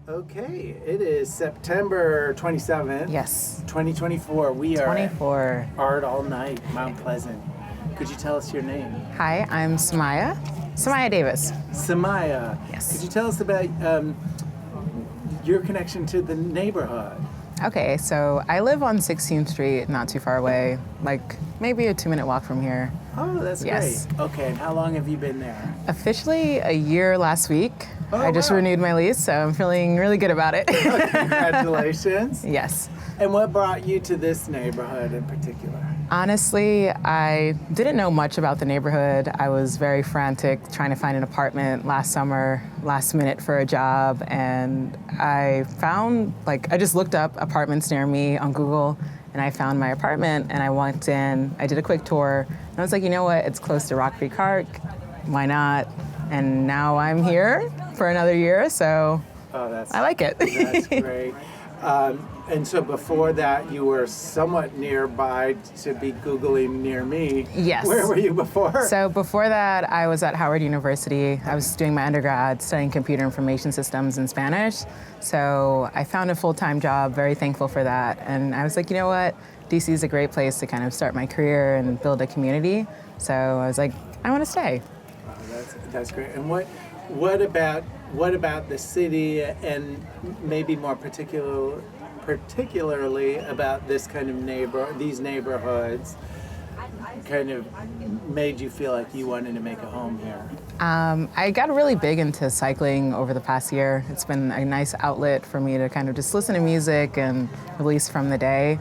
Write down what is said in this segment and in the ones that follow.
Okay, it is September 27th. Yes. 2024. We are 24. at Art All Night, Mount Pleasant. Could you tell us your name? Hi, I'm Samiah Davis. Samiah. Yes. Could you tell us about your connection to the neighborhood? Okay, so I live on 16th Street, not too far away, like maybe a 2-minute walk from here. Oh, that's Yes. great. Okay, and how long have you been there? Officially a year last week. Oh, I just wow. renewed my lease, so I'm feeling really good about it. Congratulations. Yes. And what brought you to this neighborhood in particular? Honestly, I didn't know much about the neighborhood. I was very frantic trying to find an apartment last summer, last minute for a job, and I found, I just looked up apartments near me on Google, and I found my apartment, and I walked in, I did a quick tour, and I was like, you know what, it's close to Rock Creek Park, why not? And now I'm here for another year, so I like it. That's great. And so before that, you were somewhat nearby to be Googling near me. Yes. Where were you before? So before that, I was at Howard University. I was doing my undergrad studying computer information systems in Spanish. So I found a full-time job, very thankful for that. And I was like, you know what? DC is a great place to kind of start my career and build a community. So I was like, I want to stay. Oh, that's great. And what about the city and maybe more particularly about this kind of these neighborhoods kind of made you feel like you wanted to make a home here? I got really big into cycling over the past year. It's been a nice outlet for me to kind of just listen to music and release from the day.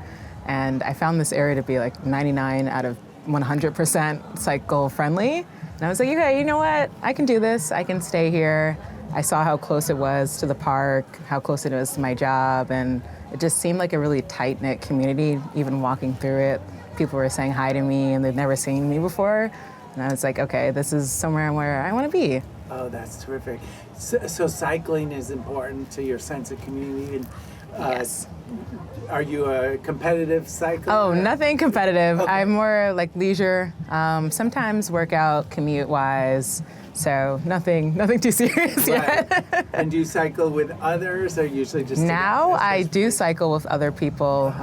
And I found this area to be like 99 out of 100% cycle friendly. And I was like, okay, you know what? I can do this. I can stay here. I saw how close it was to the park, how close it was to my job, and it just seemed like a really tight-knit community, even walking through it. People were saying hi to me, and they'd never seen me before. And I was like, okay, this is somewhere where I want to be. Oh, that's terrific. So cycling is important to your sense of community. And, Yes. Are you a competitive cycler? Oh, nothing competitive. Okay. I'm more like leisure, sometimes workout, commute-wise. So nothing too serious yet. Right. And do you cycle with others, or usually just Now I do cycle with other people.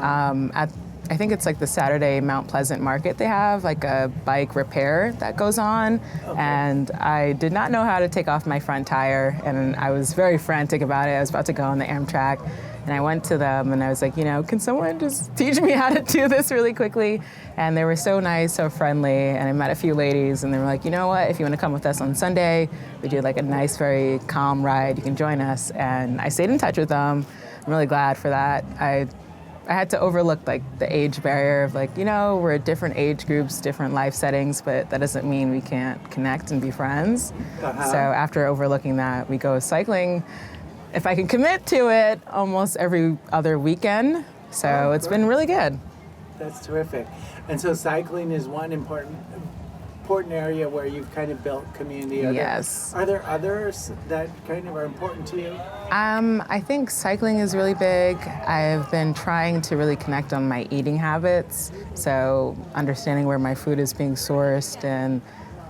I think it's like the Saturday Mount Pleasant market. They have like a bike repair that goes on, and I did not know how to take off my front tire, and I was very frantic about it. I was about to go on the Amtrak, and I went to them, and I was like, can someone just teach me how to do this really quickly? And they were so nice, so friendly, and I met a few ladies, and they were like, you know what, if you want to come with us on Sunday, we do like a nice, very calm ride, you can join us. And I stayed in touch with them. I'm really glad for that. I had to overlook like the age barrier of we're at different age groups, different life settings, but that doesn't mean we can't connect and be friends. So after overlooking that, we go cycling. If I can commit to it, almost every other weekend. So it's been really good. That's terrific. And so cycling is one important area where you've kind of built community. Yes. Are there others that kind of are important to you? I think cycling is really big. I've been trying to really connect on my eating habits. So understanding where my food is being sourced and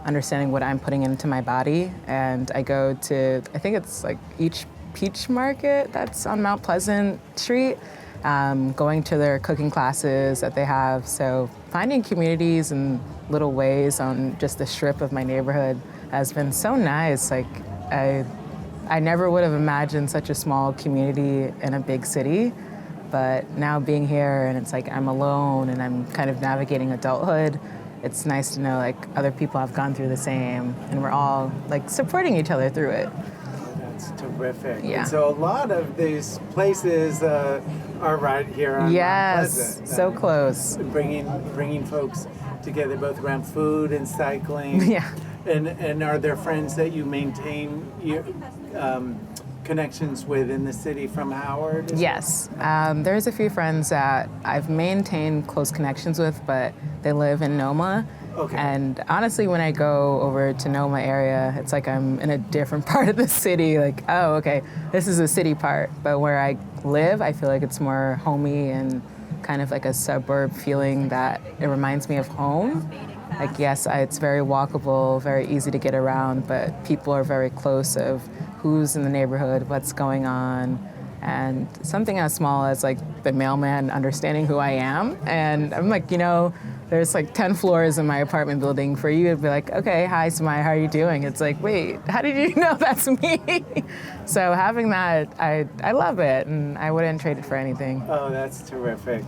understanding what I'm putting into my body. And I go to, I think it's like each Peach Market that's on Mount Pleasant Street, going to their cooking classes that they have. So finding communities and little ways on just the strip of my neighborhood has been so nice. I never would have imagined such a small community in a big city, but now being here and it's like I'm alone and I'm kind of navigating adulthood, it's nice to know other people have gone through the same and we're all supporting each other through it. That's terrific. Yeah. And so a lot of these places are right here on Mount Pleasant. So close. Bringing folks together both around food and cycling. Yeah. And are there friends that you maintain your connections with in the city from Howard? Yes. There's a few friends that I've maintained close connections with, but they live in Noma. Okay. And honestly, when I go over to Noma area, it's like I'm in a different part of the city. Oh, okay, this is a city part. But where I live, I feel like it's more homey and kind of like a suburb feeling that it reminds me of home. Yes, it's very walkable, very easy to get around, but people are very close of who's in the neighborhood, what's going on, and something as small as like the mailman understanding who I am. And I'm like, there's like 10 floors in my apartment building. For you to be like, okay, hi, Samiah, how are you doing? It's like, wait, how did you know that's me? So having that, I love it, and I wouldn't trade it for anything. Oh, that's terrific.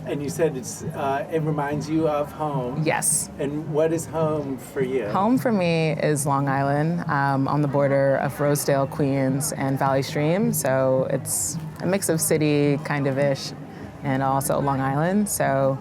And you said it reminds you of home. Yes. And what is home for you? Home for me is Long Island, on the border of Rosedale, Queens, and Valley Stream. So it's a mix of city, kind of ish, and also Long Island. So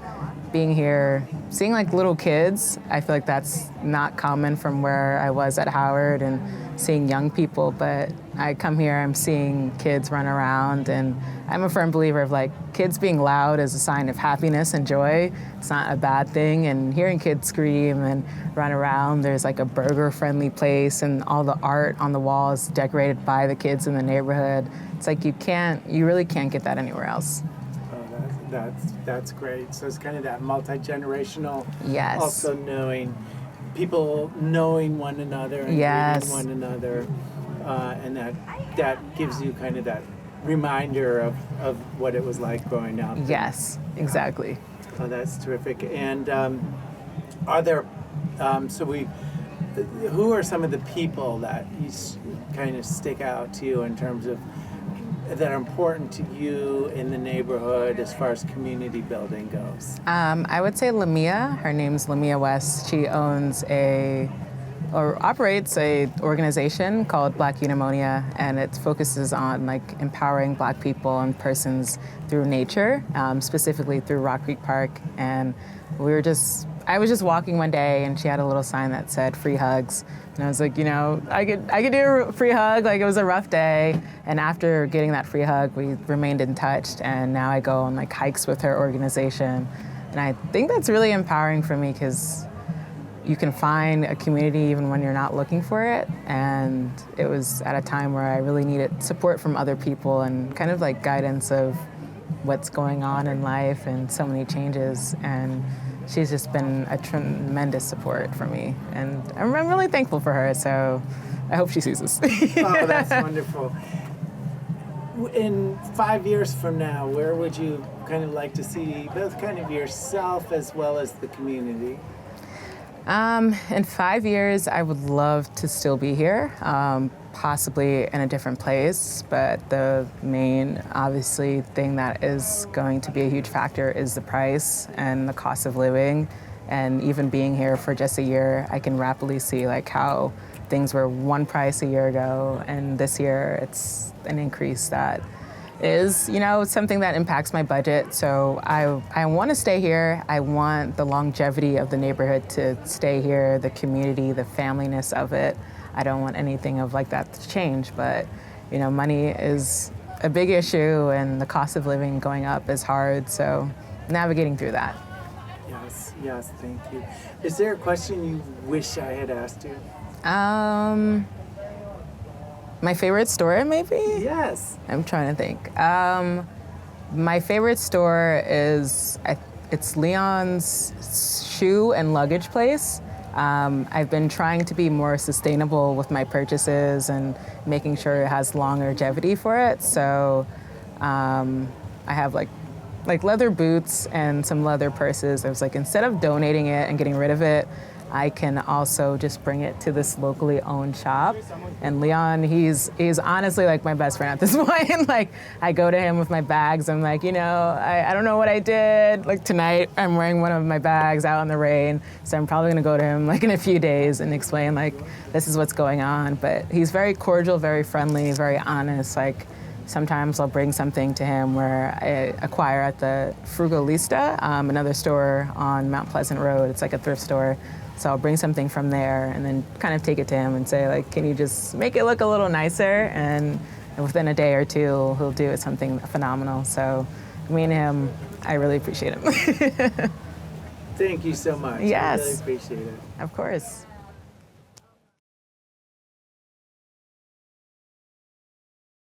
being here, seeing like little kids, I feel like that's not common from where I was at Howard, and seeing young people, but I come here, I'm seeing kids run around, and I'm a firm believer of like kids being loud is a sign of happiness and joy. It's not a bad thing, and hearing kids scream and run around, there's like a burger-friendly place, and all the art on the walls decorated by the kids in the neighborhood. It's like you really can't get that anywhere else. That's great. So it's kind of that multi-generational. Yes. Also people knowing one another and Yes. greeting one another, and that gives you kind of that reminder of what it was like growing up. Yes, exactly. Oh, that's terrific. And are there who are some of the people that kind of stick out to you in terms of that are important to you in the neighborhood as far as community building goes? I would say Lamia. Her name's Lamia West. She operates a organization called Black Eudaimonia, and it focuses on like empowering Black people and persons through nature, specifically through Rock Creek Park. And I was just walking one day, and she had a little sign that said "free hugs," and I was like, I could do a free hug. Like, it was a rough day, and after getting that free hug, we remained in touch, and now I go on like hikes with her organization, and I think that's really empowering for me because you can find a community even when you're not looking for it. And it was at a time where I really needed support from other people and kind of like guidance of what's going on in life and so many changes. And she's just been a tremendous support for me. And I'm really thankful for her, so I hope she sees this. Oh, that's wonderful. In 5 years from now, where would you kind of like to see both kind of yourself as well as the community? In 5 years, I would love to still be here, possibly in a different place, but the main, obviously, thing that is going to be a huge factor is the price and the cost of living. And even being here for just a year, I can rapidly see like how things were one price a year ago, and this year it's an increase that is, something that impacts my budget. So I want to stay here. I want the longevity of the neighborhood to stay here, the community, the familyness of it. I don't want anything of like that to change, but money is a big issue, and the cost of living going up is hard. So navigating through that. Yes, thank you. Is there a question you wish I had asked you? My favorite store, maybe? Yes. I'm trying to think. My favorite store it's Leon's shoe and luggage place. I've been trying to be more sustainable with my purchases and making sure it has longevity for it. So I have like leather boots and some leather purses. I was like, instead of donating it and getting rid of it, I can also just bring it to this locally owned shop. And Leon, he's honestly like my best friend at this point. Like, I go to him with my bags. I'm like, I don't know what I did. Like tonight, I'm wearing one of my bags out in the rain. So I'm probably gonna go to him like in a few days and explain like, this is what's going on. But he's very cordial, very friendly, very honest. Like, sometimes I'll bring something to him where I acquire at the Frugalista, another store on Mount Pleasant Road. It's like a thrift store. So I'll bring something from there and then kind of take it to him and say, like, can you just make it look a little nicer? And within a day or two, he'll do something phenomenal. So me and him, I really appreciate him. Thank you so much. Yes. I really appreciate it. Of course.